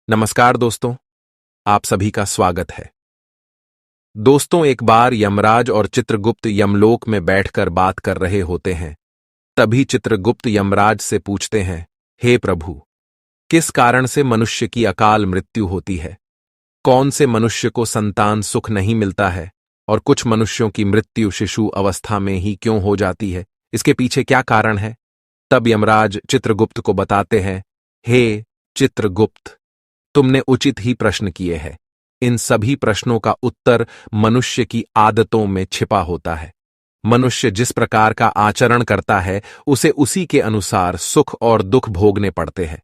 नमस्कार दोस्तों, आप सभी का स्वागत है। दोस्तों, एक बार यमराज और चित्रगुप्त यमलोक में बैठकर बात कर रहे होते हैं। तभी चित्रगुप्त यमराज से पूछते हैं, हे प्रभु, किस कारण से मनुष्य की अकाल मृत्यु होती है? कौन से मनुष्य को संतान सुख नहीं मिलता है और कुछ मनुष्यों की मृत्यु शिशु अवस्था में ही क्यों हो जाती है? इसके पीछे क्या कारण है? तब यमराज चित्रगुप्त को बताते हैं, हे चित्रगुप्त, तुमने उचित ही प्रश्न किए हैं। इन सभी प्रश्नों का उत्तर मनुष्य की आदतों में छिपा होता है। मनुष्य जिस प्रकार का आचरण करता है, उसे उसी के अनुसार सुख और दुख भोगने पड़ते हैं।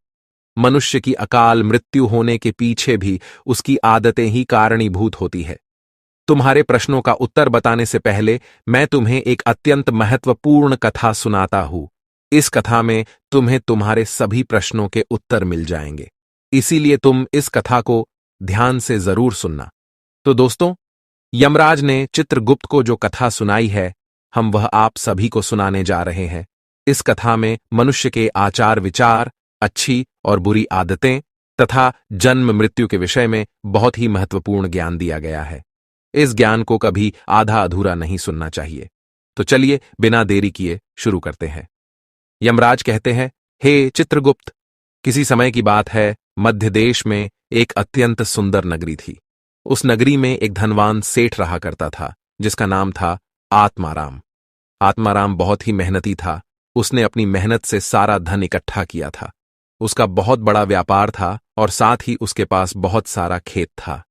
मनुष्य की अकाल मृत्यु होने के पीछे भी उसकी आदतें ही कारणीभूत होती है। तुम्हारे प्रश्नों का उत्तर बताने से पहले मैं तुम्हें एक अत्यंत महत्वपूर्ण कथा सुनाता हूं। इस कथा में तुम्हें तुम्हारे सभी प्रश्नों के उत्तर मिल जाएंगे, इसीलिए तुम इस कथा को ध्यान से जरूर सुनना। तो दोस्तों, यमराज ने चित्रगुप्त को जो कथा सुनाई है, हम वह आप सभी को सुनाने जा रहे हैं। इस कथा में मनुष्य के आचार विचार, अच्छी और बुरी आदतें तथा जन्म मृत्यु के विषय में बहुत ही महत्वपूर्ण ज्ञान दिया गया है। इस ज्ञान को कभी आधा अधूरा नहीं सुनना चाहिए। तो चलिए बिना देरी किए शुरू करते हैं। यमराज कहते हैं, हे चित्रगुप्त, किसी समय की बात है, मध्य देश में एक अत्यंत सुंदर नगरी थी। उस नगरी में एक धनवान सेठ रहा करता था, जिसका नाम था आत्माराम। आत्माराम बहुत ही मेहनती था। उसने अपनी मेहनत से सारा धन इकट्ठा किया था। उसका बहुत बड़ा व्यापार था और साथ ही उसके पास बहुत सारा खेत था।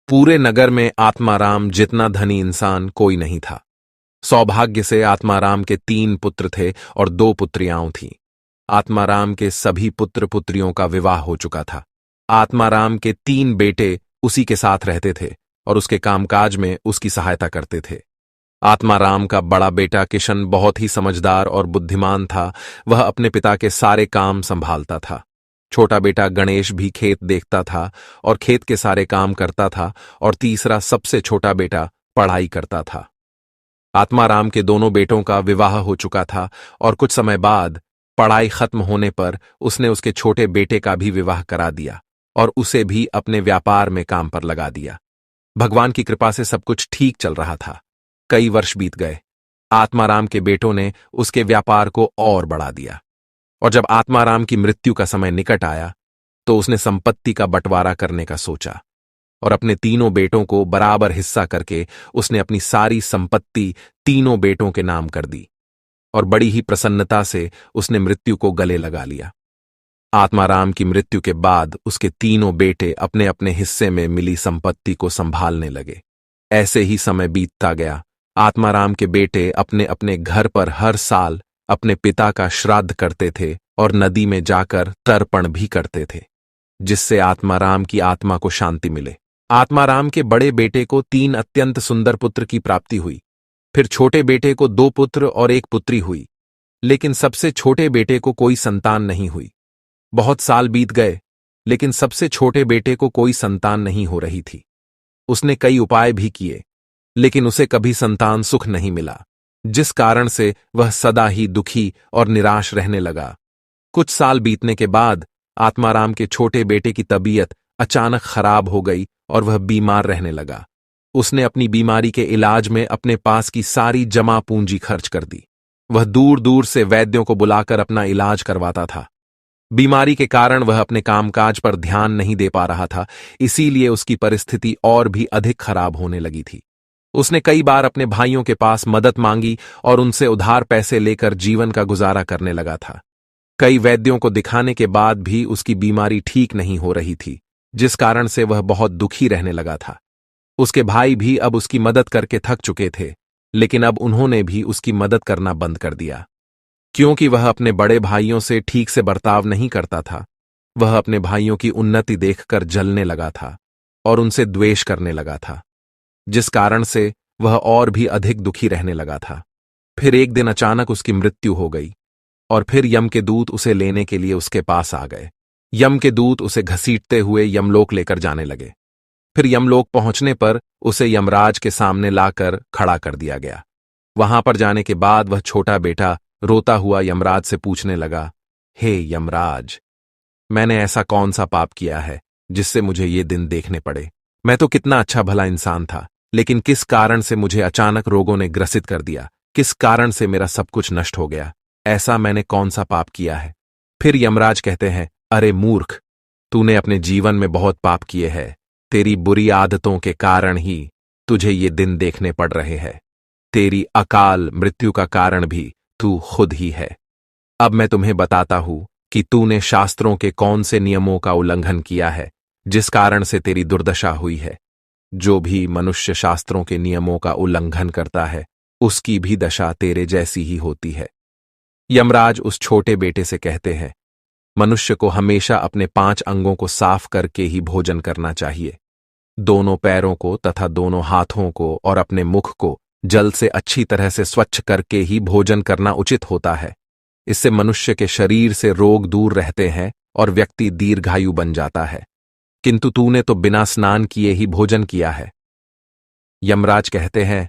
पूरे नगर में आत्माराम जितना धनी इंसान कोई नहीं था। सौभाग्य से आत्माराम के 3 पुत्र थे और 2 पुत्रियां थीं। आत्माराम के सभी पुत्र पुत्रियों का विवाह हो चुका था। आत्माराम के 3 बेटे उसी के साथ रहते थे और उसके कामकाज में उसकी सहायता करते थे। आत्माराम का बड़ा बेटा किशन बहुत ही समझदार और बुद्धिमान था। वह अपने पिता के सारे काम संभालता था। छोटा बेटा गणेश भी खेत देखता था और खेत के सारे काम करता था, और तीसरा सबसे छोटा बेटा पढ़ाई करता था। आत्माराम के दोनों बेटों का विवाह हो चुका था और कुछ समय बाद पढ़ाई खत्म होने पर उसने उसके छोटे बेटे का भी विवाह करा दिया और उसे भी अपने व्यापार में काम पर लगा दिया। भगवान की कृपा से सब कुछ ठीक चल रहा था। कई वर्ष बीत गए। आत्माराम के बेटों ने उसके व्यापार को और बढ़ा दिया, और जब आत्माराम की मृत्यु का समय निकट आया तो उसने संपत्ति का बंटवारा करने का सोचा और अपने 3 बेटों को बराबर हिस्सा करके उसने अपनी सारी संपत्ति 3 बेटों के नाम कर दी और बड़ी ही प्रसन्नता से उसने मृत्यु को गले लगा लिया। आत्माराम की मृत्यु के बाद उसके 3 बेटे अपने अपने हिस्से में मिली संपत्ति को संभालने लगे। ऐसे ही समय बीतता गया। आत्माराम के बेटे अपने अपने घर पर हर साल अपने पिता का श्राद्ध करते थे और नदी में जाकर तर्पण भी करते थे, जिससे आत्माराम की आत्मा को शांति मिले। आत्माराम के बड़े बेटे को 3 अत्यंत सुंदर पुत्र की प्राप्ति हुई। फिर छोटे बेटे को 2 पुत्र और 1 पुत्री हुई, लेकिन सबसे छोटे बेटे को कोई संतान नहीं हुई। बहुत साल बीत गए, लेकिन सबसे छोटे बेटे को कोई संतान नहीं हो रही थी। उसने कई उपाय भी किए, लेकिन उसे कभी संतान सुख नहीं मिला, जिस कारण से वह सदा ही दुखी और निराश रहने लगा। कुछ साल बीतने के बाद आत्माराम के छोटे बेटे की तबीयत अचानक खराब हो गई और वह बीमार रहने लगा। उसने अपनी बीमारी के इलाज में अपने पास की सारी जमा पूंजी खर्च कर दी। वह दूर दूर से वैद्यों को बुलाकर अपना इलाज करवाता था। बीमारी के कारण वह अपने कामकाज पर ध्यान नहीं दे पा रहा था, इसीलिए उसकी परिस्थिति और भी अधिक खराब होने लगी थी। उसने कई बार अपने भाइयों के पास मदद मांगी और उनसे उधार पैसे लेकर जीवन का गुजारा करने लगा था। कई वैद्यों को दिखाने के बाद भी उसकी बीमारी ठीक नहीं हो रही थी, जिस कारण से वह बहुत दुखी रहने लगा था। उसके भाई भी अब उसकी मदद करके थक चुके थे, लेकिन अब उन्होंने भी उसकी मदद करना बंद कर दिया, क्योंकि वह अपने बड़े भाइयों से ठीक से बर्ताव नहीं करता था। वह अपने भाइयों की उन्नति देखकर जलने लगा था और उनसे द्वेष करने लगा था, जिस कारण से वह और भी अधिक दुखी रहने लगा था। फिर एक दिन अचानक उसकी मृत्यु हो गई और फिर यम के दूत उसे लेने के लिए उसके पास आ गए। यम के दूत उसे घसीटते हुए यमलोक लेकर जाने लगे। फिर यमलोक पहुंचने पर उसे यमराज के सामने लाकर खड़ा कर दिया गया। वहां पर जाने के बाद वह छोटा बेटा रोता हुआ यमराज से पूछने लगा, हे यमराज, मैंने ऐसा कौन सा पाप किया है जिससे मुझे ये दिन देखने पड़े। मैं तो कितना अच्छा भला इंसान था, लेकिन किस कारण से मुझे अचानक रोगों ने ग्रसित कर दिया? किस कारण से मेरा सब कुछ नष्ट हो गया? ऐसा मैंने कौन सा पाप किया है? फिर यमराज कहते हैं, अरे मूर्ख, तूने अपने जीवन में बहुत पाप किए हैं। तेरी बुरी आदतों के कारण ही तुझे ये दिन देखने पड़ रहे हैं। तेरी अकाल मृत्यु का कारण भी तू खुद ही है। अब मैं तुम्हें बताता हूं कि तूने शास्त्रों के कौन से नियमों का उल्लंघन किया है, जिस कारण से तेरी दुर्दशा हुई है। जो भी मनुष्य शास्त्रों के नियमों का उल्लंघन करता है, उसकी भी दशा तेरे जैसी ही होती है। यमराज उस छोटे बेटे से कहते हैं, मनुष्य को हमेशा अपने 5 अंगों को साफ करके ही भोजन करना चाहिए। दोनों पैरों को तथा दोनों हाथों को और अपने मुख को जल से अच्छी तरह से स्वच्छ करके ही भोजन करना उचित होता है। इससे मनुष्य के शरीर से रोग दूर रहते हैं और व्यक्ति दीर्घायु बन जाता है। किंतु तूने तो बिना स्नान किए ही भोजन किया है। यमराज कहते हैं,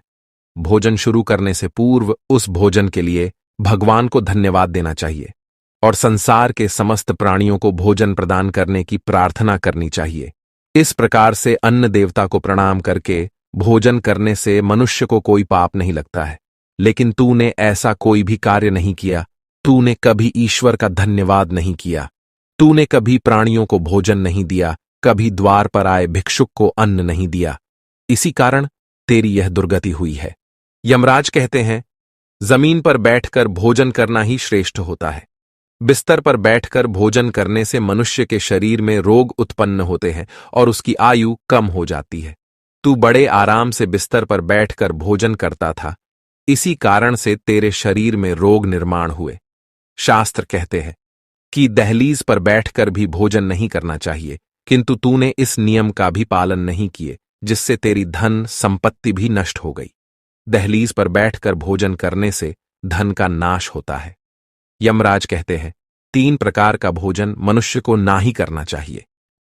भोजन शुरू करने से पूर्व उस भोजन के लिए भगवान को धन्यवाद देना चाहिए और संसार के समस्त प्राणियों को भोजन प्रदान करने की प्रार्थना करनी चाहिए। इस प्रकार से अन्न देवता को प्रणाम करके भोजन करने से मनुष्य को कोई पाप नहीं लगता है। लेकिन तूने ऐसा कोई भी कार्य नहीं किया। तूने कभी ईश्वर का धन्यवाद नहीं किया। तूने कभी प्राणियों को भोजन नहीं दिया, कभी द्वार पर आए भिक्षुक को अन्न नहीं दिया। इसी कारण तेरी यह दुर्गति हुई है। यमराज कहते हैं, जमीन पर बैठकर भोजन करना ही श्रेष्ठ होता है। बिस्तर पर बैठकर भोजन करने से मनुष्य के शरीर में रोग उत्पन्न होते हैं और उसकी आयु कम हो जाती है। तू बड़े आराम से बिस्तर पर बैठकर भोजन करता था, इसी कारण से तेरे शरीर में रोग निर्माण हुए। शास्त्र कहते हैं कि दहलीज पर बैठकर भी भोजन नहीं करना चाहिए, किंतु तूने इस नियम का भी पालन नहीं किए, जिससे तेरी धन संपत्ति भी नष्ट हो गई। दहलीज पर बैठकर भोजन करने से धन का नाश होता है। यमराज कहते हैं, 3 प्रकार का भोजन मनुष्य को ना ही करना चाहिए।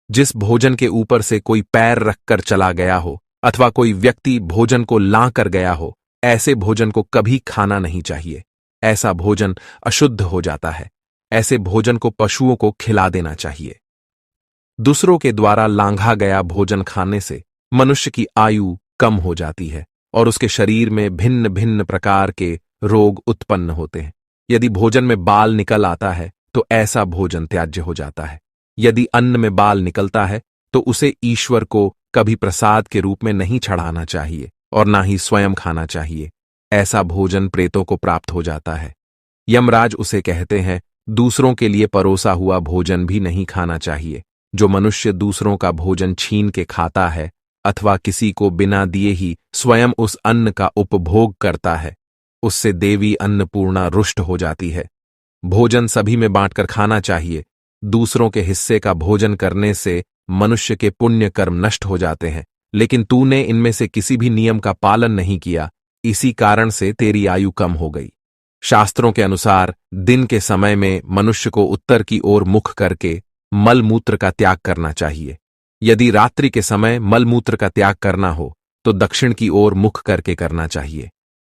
जिस भोजन के ऊपर से कोई पैर रखकर चला गया हो अथवा कोई व्यक्ति भोजन को लां कर गया हो, ऐसे भोजन को कभी खाना नहीं चाहिए। ऐसा भोजन अशुद्ध हो जाता है। ऐसे भोजन को पशुओं को खिला देना चाहिए। दूसरों के द्वारा लांघा गया भोजन खाने से मनुष्य की आयु कम हो जाती है और उसके शरीर में भिन्न भिन्न प्रकार के रोग उत्पन्न होते हैं। यदि भोजन में बाल निकल आता है तो ऐसा भोजन त्याज्य हो जाता है। यदि अन्न में बाल निकलता है तो उसे ईश्वर को कभी प्रसाद के रूप में नहीं चढ़ाना चाहिए और ना ही स्वयं खाना चाहिए। ऐसा भोजन प्रेतों को प्राप्त हो जाता है। यमराज उसे कहते हैं, दूसरों के लिए परोसा हुआ भोजन भी नहीं खाना चाहिए। जो मनुष्य दूसरों का भोजन छीन के खाता है अथवा किसी को बिना दिए ही स्वयं उस अन्न का उपभोग करता है, उससे देवी अन्नपूर्णा रुष्ट हो जाती है। भोजन सभी में बांटकर खाना चाहिए। दूसरों के हिस्से का भोजन करने से मनुष्य के पुण्य कर्म नष्ट हो जाते हैं, लेकिन तूने इनमें से किसी भी नियम का पालन नहीं किया। इसी कारण से तेरी आयु कम हो गई। शास्त्रों के अनुसार दिन के समय में मनुष्य को उत्तर की ओर मुख करके मल मूत्र का त्याग करना चाहिए। यदि रात्रि के समय मल मूत्र का त्याग करना हो तो दक्षिण की ओर मुख करके करना चाहिए।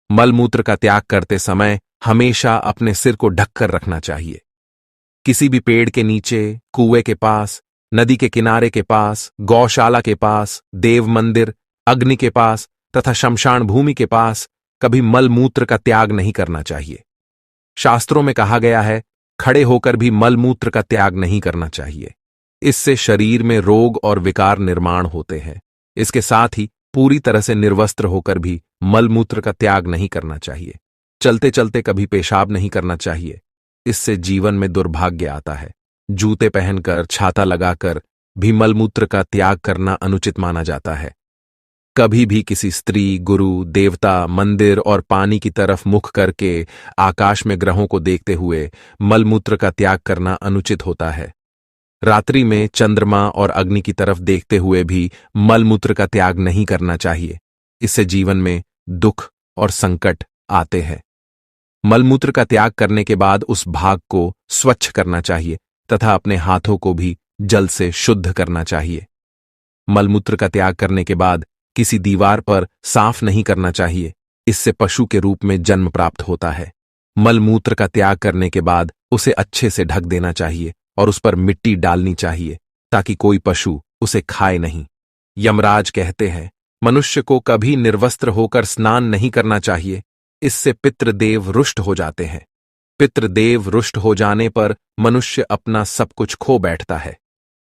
मल मूत्र का त्याग करते समय हमेशा अपने सिर को ढककर रखना चाहिए। किसी भी पेड़ के नीचे, कुएं के पास, नदी के किनारे के पास, गौशाला के पास, देव मंदिर, अग्नि के पास तथा शमशान भूमि के पास कभी मल मूत्र का त्याग नहीं करना चाहिए। शास्त्रों में कहा गया है, खड़े होकर भी मल मूत्र का त्याग नहीं करना चाहिए। इससे शरीर में रोग और विकार निर्माण होते हैं। इसके साथ ही पूरी तरह से निर्वस्त्र होकर भी मल मूत्र का त्याग नहीं करना चाहिए। चलते चलते कभी पेशाब नहीं करना चाहिए। इससे जीवन में दुर्भाग्य आता है। जूते पहनकर, छाता लगाकर भी मल मूत्र का त्याग करना अनुचित माना जाता है। कभी भी किसी स्त्री, गुरु, देवता, मंदिर और पानी की तरफ मुख करके आकाश में ग्रहों को देखते हुए मलमूत्र का त्याग करना अनुचित होता है। रात्रि में चंद्रमा और अग्नि की तरफ देखते हुए भी मलमूत्र का त्याग नहीं करना चाहिए। इससे जीवन में दुख और संकट आते हैं। मलमूत्र का त्याग करने के बाद उस भाग को स्वच्छ करना चाहिए तथा अपने हाथों को भी जल से शुद्ध करना चाहिए। मलमूत्र का त्याग करने के बाद किसी दीवार पर साफ नहीं करना चाहिए। इससे पशु के रूप में जन्म प्राप्त होता है। मलमूत्र का त्याग करने के बाद उसे अच्छे से ढक देना चाहिए और उस पर मिट्टी डालनी चाहिए ताकि कोई पशु उसे खाए नहीं। यमराज कहते हैं, मनुष्य को कभी निर्वस्त्र होकर स्नान नहीं करना चाहिए, इससे पितृदेव रुष्ट हो जाते हैं। पितृदेव रुष्ट हो जाने पर मनुष्य अपना सब कुछ खो बैठता है,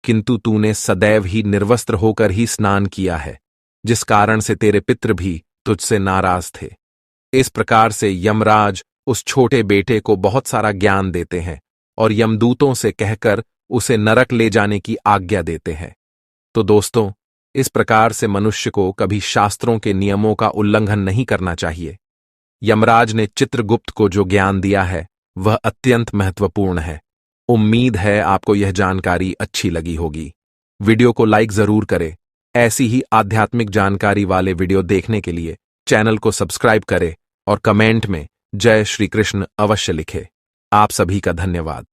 किंतु तूने सदैव ही निर्वस्त्र होकर ही स्नान किया है, जिस कारण से तेरे पितृ भी तुझसे नाराज थे। इस प्रकार से यमराज उस छोटे बेटे को बहुत सारा ज्ञान देते हैं और यमदूतों से कहकर उसे नरक ले जाने की आज्ञा देते हैं। तो दोस्तों, इस प्रकार से मनुष्य को कभी शास्त्रों के नियमों का उल्लंघन नहीं करना चाहिए। यमराज ने चित्रगुप्त को जो ज्ञान दिया है वह अत्यंत महत्वपूर्ण है। उम्मीद है आपको यह जानकारी अच्छी लगी होगी। वीडियो को लाइक जरूर करें। ऐसी ही आध्यात्मिक जानकारी वाले वीडियो देखने के लिए चैनल को सब्सक्राइब करें और कमेंट में जय श्री कृष्ण अवश्य लिखें। आप सभी का धन्यवाद।